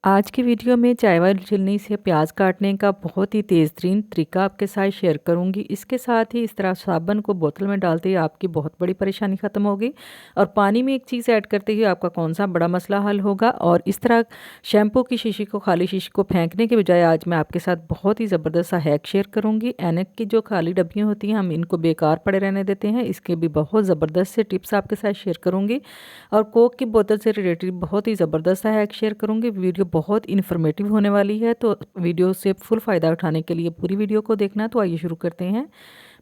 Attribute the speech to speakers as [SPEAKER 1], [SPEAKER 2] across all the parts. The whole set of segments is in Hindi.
[SPEAKER 1] आज की वीडियो में चाय वाली छलनी से प्याज काटने का बहुत ही तेज़ तरीन तरीका आपके साथ शेयर करूंगी। इसके साथ ही इस तरह साबुन को बोतल में डालते ही आपकी बहुत बड़ी परेशानी ख़त्म होगी और पानी में एक चीज़ ऐड करते ही आपका कौन सा बड़ा मसला हल होगा। और इस तरह शैम्पू की शीशी को खाली शीशी को फेंकने के बजाय आज मैं आपके साथ बहुत ही ज़बरदस्त सा हैक शेयर करूँगी। ऐनक की जो खाली डब्बियाँ होती हैं हम इनको बेकार पड़े रहने देते हैं, इसके भी बहुत ज़बरदस्त से टिप्स आपके साथ शेयर करूँगी। और कोक की बोतल से रिलेटेड बहुत ही ज़बरदस्त सा हैक शेयर करूँगी। वीडियो बहुत इन्फॉर्मेटिव होने वाली है, तो वीडियो से फुल फ़ायदा उठाने के लिए पूरी वीडियो को देखना। तो आइए शुरू करते हैं।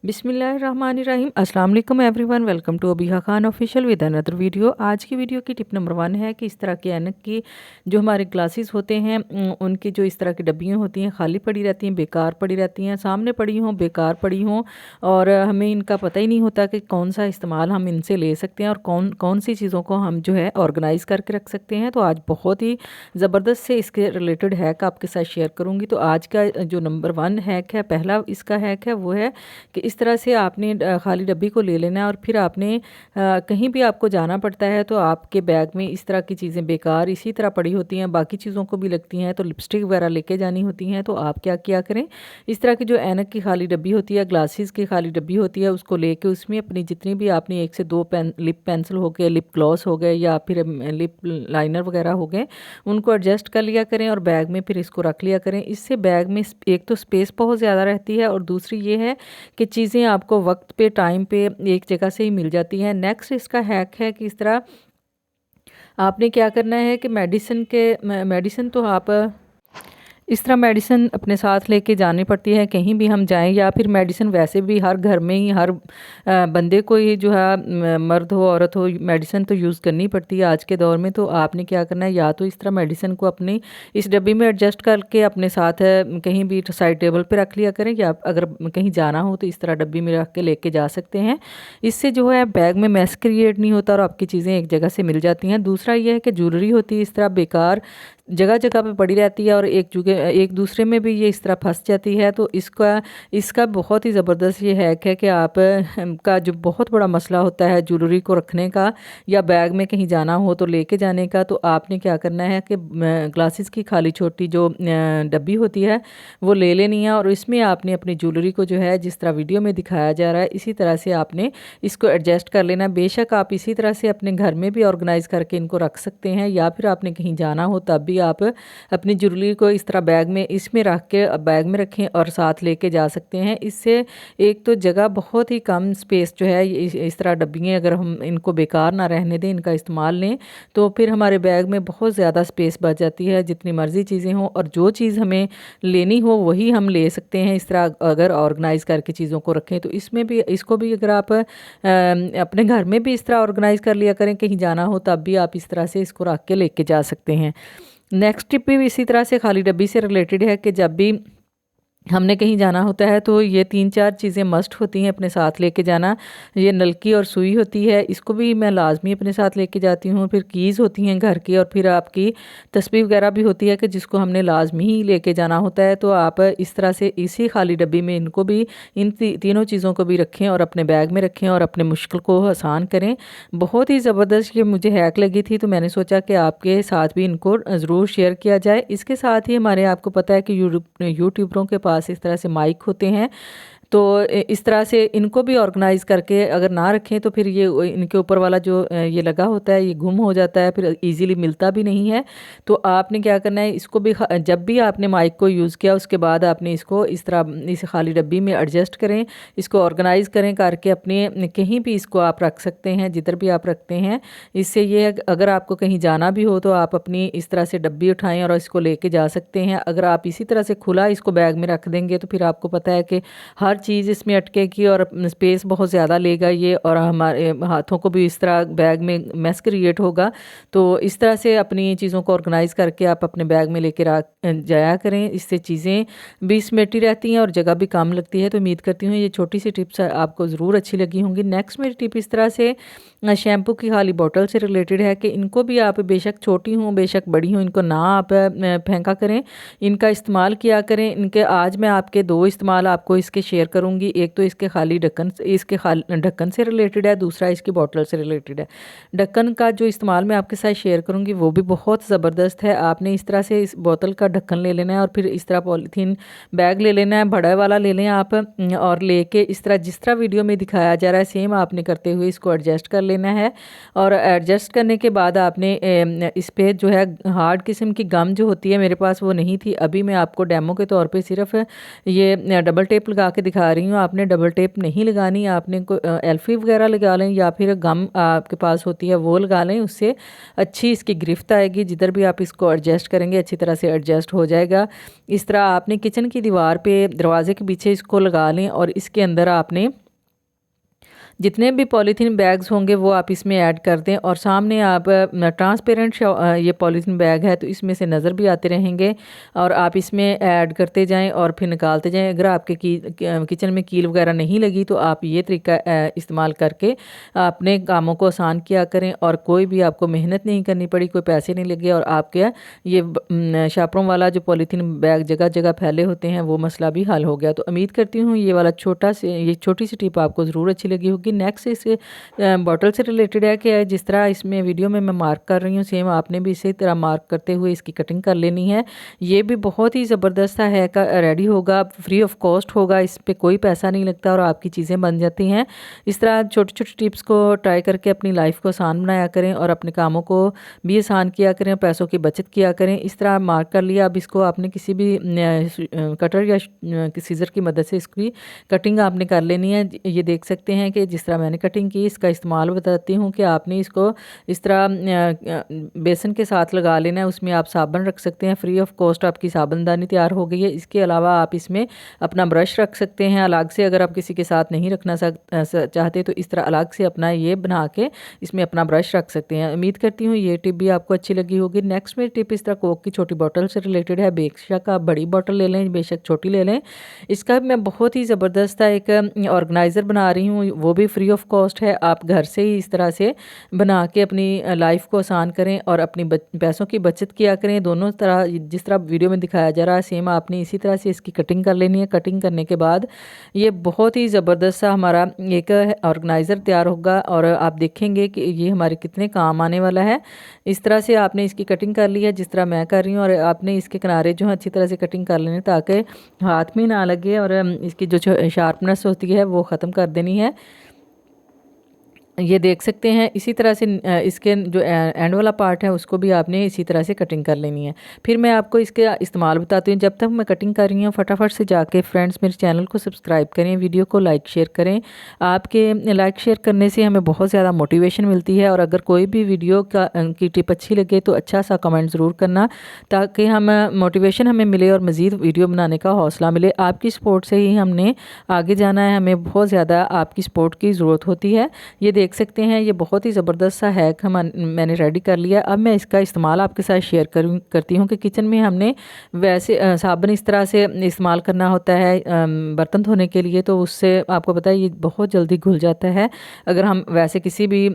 [SPEAKER 1] बिस्मिल्लाहिर्रहमानिर्रहीम। अस्सलाम वालेकुम everyone, welcome to Abiha Khan official with another video. आज की वीडियो की टिप नंबर 1 है कि इस तरह के ऐनक की जो हमारे ग्लासेस होते हैं उनकी जो इस तरह की डब्बियाँ होती हैं खाली पड़ी रहती हैं, बेकार पड़ी रहती हैं, सामने पड़ी हों, बेकार पड़ी हों और हमें इनका पता ही नहीं होता कि कौन सा इस्तेमाल हम इनसे ले सकते हैं और कौन कौन सी चीज़ों को हम जो है ऑर्गेनाइज़ करके रख सकते हैं। तो आज बहुत ही ज़बरदस्त से इसके रिलेटेड हैक आपके साथ शेयर करूँगी। तो आज का जो नंबर 1 हैक है, पहला इसका हैक है वो है कि इस तरह से आपने खाली डब्बी को ले लेना है और फिर आपने कहीं भी आपको जाना पड़ता है तो आपके बैग में इस तरह की चीज़ें बेकार इसी तरह पड़ी होती हैं, बाकी चीज़ों को भी लगती हैं, तो लिपस्टिक वगैरह लेके जानी होती हैं। तो आप क्या किया करें, इस तरह की जो ऐनक की खाली डब्बी होती है, ग्लासेस की खाली डब्बी होती है, उसको लेके उसमें अपनी जितनी भी आपने 1 से 2 लिप पेंसिल हो गए, लिप ग्लॉस हो गए या फिर लिप लाइनर वगैरह हो गए, उनको एडजस्ट कर लिया करें और बैग में फिर इसको रख लिया करें। इससे बैग में एक तो स्पेस बहुत ज़्यादा रहती है और दूसरी ये है कि चीज़ें आपको वक्त पे टाइम पे एक जगह से ही मिल जाती हैं। नेक्स्ट इसका हैक है कि इस तरह आपने क्या करना है कि मेडिसिन तो आप इस तरह मेडिसिन अपने साथ लेके जानी पड़ती है कहीं भी हम जाएं, या फिर मेडिसिन वैसे भी हर घर में ही हर बंदे को ही जो है मर्द हो औरत हो मेडिसिन तो यूज़ करनी पड़ती है आज के दौर में। तो आपने क्या करना है, या तो इस तरह मेडिसिन को अपनी इस डब्बी में एडजस्ट करके अपने साथ कहीं भी साइड टेबल पे रख लिया करें, या अगर कहीं जाना हो तो इस तरह डब्बी में रख के लेके जा सकते हैं। इससे जो है बैग में मैस क्रिएट नहीं होता और आपकी चीज़ें एक जगह से मिल जाती हैं। दूसरा ये है कि ज्वेलरी होती है इस तरह बेकार जगह जगह पे पड़ी रहती है और एक दूसरे में भी ये इस तरह फंस जाती है। तो इसका बहुत ही ज़बरदस्त ये हैक है कि आप का जो बहुत बड़ा मसला होता है ज्वेलरी को रखने का या बैग में कहीं जाना हो तो लेके जाने का, तो आपने क्या करना है कि ग्लासेस की खाली छोटी जो डब्बी होती है वो ले लेनी है और इसमें आपने अपनी ज्वेलरी को जो है जिस तरह वीडियो में दिखाया जा रहा है इसी तरह से आपने इसको एडजस्ट कर लेना। बेशक आप इसी तरह से अपने घर में भी ऑर्गेनाइज़ करके इनको रख सकते हैं, या फिर आपने कहीं जाना हो तब भी आप अपनी ज्वेलरी को इस तरह बैग में इसमें रख के बैग में रखें और साथ लेके जा सकते हैं। इससे एक तो जगह बहुत ही कम स्पेस जो है इस तरह डब्बियाँ अगर हम इनको बेकार ना रहने दें, इनका इस्तेमाल लें, तो फिर हमारे बैग में बहुत ज़्यादा स्पेस बच जाती है। जितनी मर्ज़ी चीज़ें हों और जो चीज़ हमें लेनी हो वही हम ले सकते हैं इस तरह अगर ऑर्गेनाइज़ करके चीज़ों को रखें। तो इसमें भी इसको भी अगर आप अपने घर में भी इस तरह ऑर्गेनाइज़ कर लिया करें, कहीं जाना हो तब भी आप इस तरह से इसको रख के लेके जा सकते हैं। नेक्स्ट टिप भी इसी तरह से खाली डब्बी से रिलेटेड है कि जब भी हमने कहीं जाना होता है तो ये 3-4 चीज़ें मस्ट होती हैं अपने साथ लेके जाना। ये नलकी और सुई होती है, इसको भी मैं लाजमी अपने साथ लेके जाती हूँ। फिर कीज़ होती हैं घर की और फिर आपकी तस्बीह वगैरह भी होती है कि जिसको हमने लाजमी ही लेके जाना होता है। तो आप इस तरह से इसी खाली डब्बी में इनको भी इन तीनों चीज़ों को भी रखें और अपने बैग में रखें और अपने मुश्किल को आसान करें। बहुत ही ज़बरदस्त ये मुझे हैक लगी थी, तो मैंने सोचा कि आपके साथ भी इनको ज़रूर शेयर किया जाए। इसके साथ ही हमारे आपको पता है कि यूट्यूबरों के पास इस तरह से माइक होते हैं, तो इस तरह से इनको भी ऑर्गेनाइज़ करके अगर ना रखें तो फिर ये इनके ऊपर वाला जो ये लगा होता है ये गुम हो जाता है, फिर इजीली मिलता भी नहीं है। तो आपने क्या करना है, इसको भी जब भी आपने माइक को यूज़ किया उसके बाद आपने इसको इस तरह इस खाली डब्बी में एडजस्ट करें, इसको ऑर्गेनाइज़ करें करके अपने कहीं भी इसको आप रख सकते हैं जिधर भी आप रखते हैं। इससे ये है अगर आपको कहीं जाना भी हो तो आप अपनी इस तरह से डब्बी उठाएँ और इसको लेके जा सकते हैं। अगर आप इसी तरह से खुला इसको बैग में रख देंगे तो फिर आपको पता है कि हर चीज़ इसमें अटकेगी और स्पेस बहुत ज़्यादा लेगा ये, और हमारे हाथों को भी इस तरह बैग में मैस क्रिएट होगा। तो इस तरह से अपनी चीज़ों को ऑर्गेनाइज़ करके आप अपने बैग में लेकर जाया करें। इससे चीज़ें भी समेटी रहती हैं और जगह भी कम लगती है। तो उम्मीद करती हूँ ये छोटी सी टिप्स आपको ज़रूर अच्छी लगी होंगी। नेक्स्ट मेरी टिप इस तरह से शैम्पू की खाली बोतल से रिलेटेड है कि इनको भी आप बेशक छोटी हों बेशक बड़ी हों, इनको ना आप फेंका करें, इनका इस्तेमाल किया करें। इनके आज मैं आपके 2 इस्तेमाल आपको इसके शेयर करूँगी। एक तो इसके खाली ढक्कन से रिलेटेड है, दूसरा इसकी बॉटल से रिलेटेड है। ढक्कन का जो इस्तेमाल मैं आपके साथ शेयर करूँगी वो भी बहुत ज़बरदस्त है। आपने इस तरह से इस बोतल का ढक्कन ले लेना है और फिर इस तरह पॉलीथीन बैग ले लेना है, बड़ा वाला ले लें आप, और लेके इस तरह जिस तरह वीडियो में दिखाया जा रहा है सेम आपने करते हुए इसको एडजस्ट कर लेना है। और एडजस्ट करने के बाद आपने इस पे जो है हार्ड किस्म की गम जो होती है, मेरे पास वो नहीं थी, अभी मैं आपको डेमो के तौर पे सिर्फ ये डबल टेप लगा के दिखा रही हूँ। आपने डबल टेप नहीं लगानी, आपने एल्फी वगैरह लगा लें या फिर गम आपके पास होती है वो लगा लें, उससे अच्छी इसकी गिरफ्त आएगी। जिधर भी आप इसको एडजस्ट करेंगे अच्छी तरह से एडजस्ट हो जाएगा। इस तरह आपने किचन की दीवार पे दरवाजे के पीछे इसको लगा लें और इसके अंदर आपने जितने भी पॉलीथीन बैग्स होंगे वो आप इसमें ऐड कर दें। और सामने आप ट्रांसपेरेंट ये पॉलीथीन बैग है तो इसमें से नज़र भी आते रहेंगे और आप इसमें ऐड करते जाएं और फिर निकालते जाएं। अगर आपके किचन में कील वगैरह नहीं लगी तो आप ये तरीका इस्तेमाल करके अपने कामों को आसान किया करें और कोई भी आपको मेहनत नहीं करनी पड़ी, कोई पैसे नहीं लगे और आपके ये शापरों वाला जो पॉलीथीन बैग जगह जगह फैले होते हैं वो मसला भी हल हो गया। तो उम्मीद करती हूँ ये छोटी सी टिप आपको ज़रूर अच्छी लगी होगी। नेक्स्ट इस बॉटल से रिलेटेड है कि जिस तरह इसमें वीडियो में मैं मार्क कर रही हूँ सेम आपने भी इसी तरह मार्क करते हुए इसकी कटिंग कर लेनी है। ये भी बहुत ही ज़बरदस्त है का रेडी होगा, फ्री ऑफ कॉस्ट होगा, इस पर कोई पैसा नहीं लगता और आपकी चीज़ें बन जाती हैं। इस तरह छोटी छोटी टिप्स को ट्राई करके अपनी लाइफ को आसान बनाया करें और अपने कामों को भी आसान किया करें, पैसों की बचत किया करें। इस तरह मार्क कर लिया, अब इसको आपने किसी भी कटर या सीज़र की मदद से इसकी कटिंग आपने कर लेनी है। ये देख सकते हैं कि जिस तरह मैंने कटिंग की, इसका इस्तेमाल बताती हूँ कि आपने इसको इस तरह बेसन के साथ लगा लेना है। उसमें आप साबुन रख सकते हैं, फ्री ऑफ कॉस्ट आपकी साबुनदानी तैयार हो गई है। इसके अलावा आप इसमें अपना ब्रश रख सकते हैं अलग से, अगर आप किसी के साथ नहीं रखना चाहते तो इस तरह अलग से अपना ये बना के इसमें अपना ब्रश रख सकते हैं। उम्मीद करती हूँ ये टिप भी आपको अच्छी लगी होगी। नेक्स्ट में टिप इस तरह कोक की छोटी बॉटल से रिलेटेड है। बेशक आप बड़ी बॉटल ले लें, बेशक छोटी ले लें, इसका मैं बहुत ही ज़बरदस्त एक ऑर्गेनाइज़र बना रही हूँ, वो भी फ्री ऑफ कॉस्ट है। आप घर से ही इस तरह से बना के अपनी लाइफ को आसान करें और अपनी पैसों की बचत किया करें। दोनों तरह जिस तरह वीडियो में दिखाया जा रहा है सेम आपने इसी तरह से इसकी कटिंग कर लेनी है। कटिंग करने के बाद ये बहुत ही ज़बरदस्त सा हमारा एक ऑर्गेनाइज़र तैयार होगा और आप देखेंगे कि ये हमारे कितने काम आने वाला है। इस तरह से आपने इसकी कटिंग कर ली है जिस तरह मैं कर रही हूँ और आपने इसके किनारे जो है अच्छी तरह से कटिंग कर लेने ताकि हाथ में ना लगे और इसकी जो शार्पनेस होती है वो ख़त्म कर देनी है। ये देख सकते हैं इसी तरह से इसके जो एंड वाला पार्ट है उसको भी आपने इसी तरह से कटिंग कर लेनी है। फिर मैं आपको इसके इस्तेमाल बताती हूँ। जब तक मैं कटिंग कर रही हूँ फटाफट से जाके फ्रेंड्स मेरे चैनल को सब्सक्राइब करें, वीडियो को लाइक शेयर करें। आपके लाइक शेयर करने से हमें बहुत ज़्यादा मोटिवेशन मिलती है और अगर कोई भी वीडियो की टिप अच्छी लगे तो अच्छा सा कमेंट ज़रूर करना ताकि हम मोटिवेशन हमें मिले और मज़ीद वीडियो बनाने का हौसला मिले। आपकी सपोर्ट से ही हमने आगे जाना है, हमें बहुत ज़्यादा आपकी सपोर्ट की ज़रूरत होती है। ये देख सकते हैं ये बहुत ही ज़बरदस्त सा हैक मैंने रेडी कर लिया। अब मैं इसका इस्तेमाल आपके साथ शेयर करती हूँ कि किचन में हमने वैसे साबुन इस तरह से इस्तेमाल करना होता है बर्तन धोने के लिए, तो उससे आपको पता है ये बहुत जल्दी घुल जाता है। अगर हम वैसे किसी भी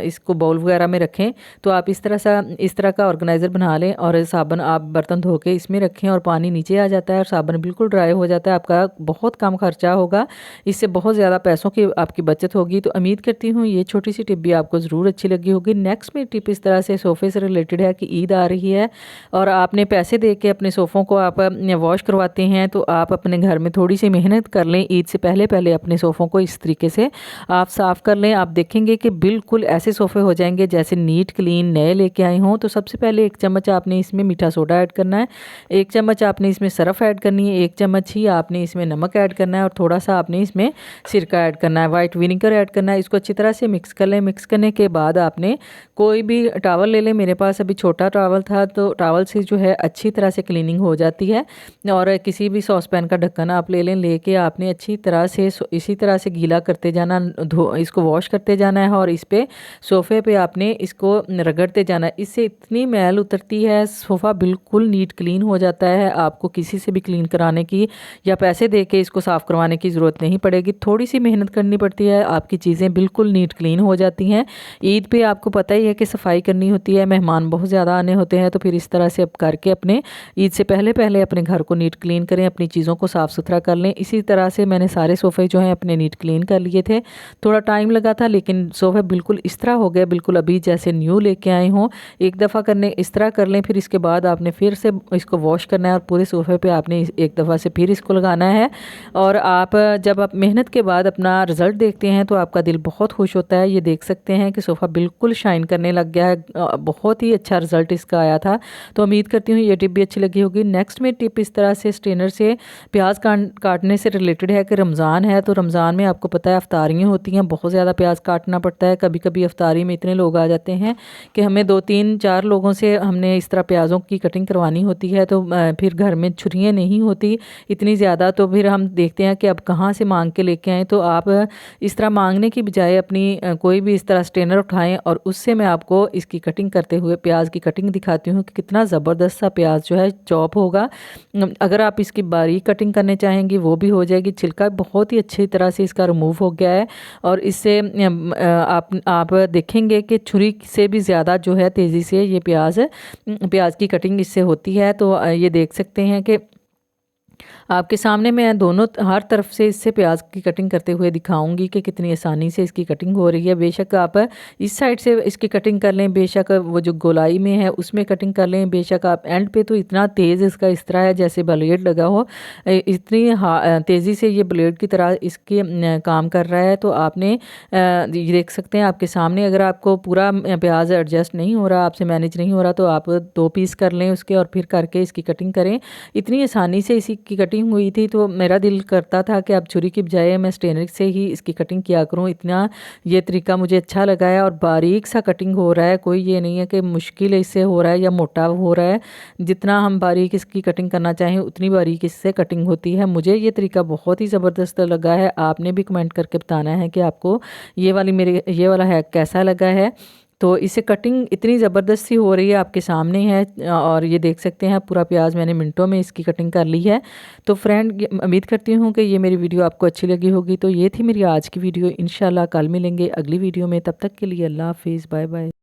[SPEAKER 1] इसको बाउल वगैरह में रखें तो आप इस तरह का ऑर्गेनाइज़र बना लें और साबुन आप बर्तन धो के इसमें रखें और पानी नीचे आ जाता है और साबुन बिल्कुल ड्राई हो जाता है। आपका बहुत कम खर्चा होगा, इससे बहुत ज़्यादा पैसों की आपकी बचत होगी। तो उम्मीद करती हूँ ये छोटी सी टिप भी आपको ज़रूर अच्छी लगी होगी। नेक्स्ट में टिप इस तरह से सोफ़े से रिलेटेड है कि ईद आ रही है और आपने पैसे दे के अपने सोफ़ों को आप वॉश करवाते हैं, तो आप अपने घर में थोड़ी सी मेहनत कर लें। ईद से पहले पहले अपने सोफ़ों को इस तरीके से आप साफ़ कर लें। आप देखेंगे कि बिल्कुल ऐसे सोफ़े हो जाएंगे जैसे नीट क्लीन नए लेके आए हों। तो सबसे पहले 1 चम्मच आपने इसमें मीठा सोडा ऐड करना है, 1 चम्मच आपने इसमें सरफ़ ऐड करनी है, 1 चम्मच ही आपने इसमें नमक ऐड करना है और थोड़ा सा आपने इसमें सिरका ऐड करना है, वाइट विनीगर ऐड करना है। इसको अच्छी तरह से मिक्स कर लें। मिक्स करने के बाद आपने कोई भी टॉवल ले लें, मेरे पास अभी छोटा टॉवल था तो टॉवल से जो है अच्छी तरह से क्लीनिंग हो जाती है। और किसी भी सॉस पैन का ढक्कन आप ले लें, लेके आपने अच्छी तरह से इसी तरह से गीला करते जाना, इसको वॉश करते जाना है और इस पे सोफ़े पे आपने इसको रगड़ते जाना है। इससे इतनी मैल उतरती है, सोफ़ा बिल्कुल नीट क्लीन हो जाता है। आपको किसी से भी क्लीन कराने की या पैसे दे के इसको साफ़ करवाने की ज़रूरत नहीं पड़ेगी। थोड़ी सी मेहनत करनी पड़ती है, आपकी चीज़ें बिल्कुल नीट नीट क्लीन हो जाती हैं। ईद पे आपको पता ही है कि सफाई करनी होती है, मेहमान बहुत ज़्यादा आने होते हैं, तो फिर इस तरह से अब करके अपने ईद से पहले पहले अपने घर को नीट क्लीन करें, अपनी चीज़ों को साफ़ सुथरा कर लें। इसी तरह से मैंने सारे सोफ़े जो हैं अपने नीट क्लीन कर लिए थे। थोड़ा टाइम लगा था, लेकिन सोफ़े बिल्कुल इस तरह हो गए, बिल्कुल अभी जैसे न्यू लेके आए हों। एक दफ़ा करने इस तरह कर लें, फिर इसके बाद आपने फिर से इसको वॉश करना है और पूरे सोफ़े पे आपने एक दफ़ा से फिर इसको लगाना है। और आप जब आप मेहनत के बाद अपना रिज़ल्ट देखते हैं तो आपका दिल बहुत खुश होता है। ये देख सकते हैं कि सोफ़ा बिल्कुल शाइन करने लग गया है, बहुत ही अच्छा रिज़ल्ट इसका आया था। तो उम्मीद करती हूँ ये टिप भी अच्छी लगी होगी। नेक्स्ट में टिप इस तरह से स्ट्रेनर से प्याज काटने से रिलेटेड है कि रमज़ान है, तो रमज़ान में आपको पता है अफ्तारियाँ होती हैं, बहुत ज़्यादा प्याज काटना पड़ता है। कभी कभी अफ्तारी में इतने लोग आ जाते हैं कि हमें 2-3-4 लोगों से हमने इस तरह प्याज़ों की कटिंग करवानी होती है, तो फिर घर में छुरियाँ नहीं होती इतनी ज़्यादा, तो फिर हम देखते हैं कि अब कहाँ से मांग के लेके आएँ। तो आप इस तरह मांगने की बजाय अपनी कोई भी इस तरह स्ट्रेनर उठाएं और उससे मैं आपको इसकी कटिंग करते हुए प्याज की कटिंग दिखाती हूँ कि कितना ज़बरदस्त सा प्याज जो है चॉप होगा। अगर आप इसकी बारीक कटिंग करने चाहेंगी वो भी हो जाएगी। छिलका बहुत ही अच्छी तरह से इसका रिमूव हो गया है और इससे आप देखेंगे कि छुरी से भी ज़्यादा जो है तेज़ी से ये प्याज की कटिंग इससे होती है। तो ये देख सकते हैं कि आपके सामने मैं दोनों हर तरफ से इससे प्याज की कटिंग करते हुए दिखाऊंगी कि कितनी आसानी से इसकी कटिंग हो रही है। बेशक आप इस साइड से इसकी कटिंग कर लें, बेशक वो जो गोलाई में है उसमें कटिंग कर लें, बेशक आप एंड पे तो इतना तेज़ इसका इस तरह है जैसे ब्लेड लगा हो, इतनी तेज़ी से ये ब्लेड की तरह इसके काम कर रहा है। तो आपने ये देख सकते हैं आपके सामने, अगर आपको पूरा प्याज एडजस्ट नहीं हो रहा, आपसे मैनेज नहीं हो रहा, तो आप 2 पीस कर लें उसके और फिर करके इसकी कटिंग करें। इतनी आसानी से इसी की कटिंग हुई थी तो मेरा दिल करता था कि अब छुरी की बजाय मैं स्ट्रेनर से ही इसकी कटिंग किया करूं। इतना ये तरीका मुझे अच्छा लगा है और बारीक सा कटिंग हो रहा है, कोई ये नहीं है कि मुश्किल इससे हो रहा है या मोटा हो रहा है। जितना हम बारीक इसकी कटिंग करना चाहें उतनी बारीक इससे कटिंग होती है। मुझे ये तरीका बहुत ही ज़बरदस्त लगा है। आपने भी कमेंट करके बताना है कि आपको ये वाला हैक कैसा लगा है। तो इससे कटिंग इतनी ज़बरदस्त सी हो रही है, आपके सामने है और ये देख सकते हैं पूरा प्याज मैंने मिनटों में इसकी कटिंग कर ली है। तो फ्रेंड उम्मीद करती हूँ कि ये मेरी वीडियो आपको अच्छी लगी होगी। तो ये थी मेरी आज की वीडियो। इंशाल्लाह कल मिलेंगे अगली वीडियो में, तब तक के लिए अल्लाह हाफिज़, बाय बाय।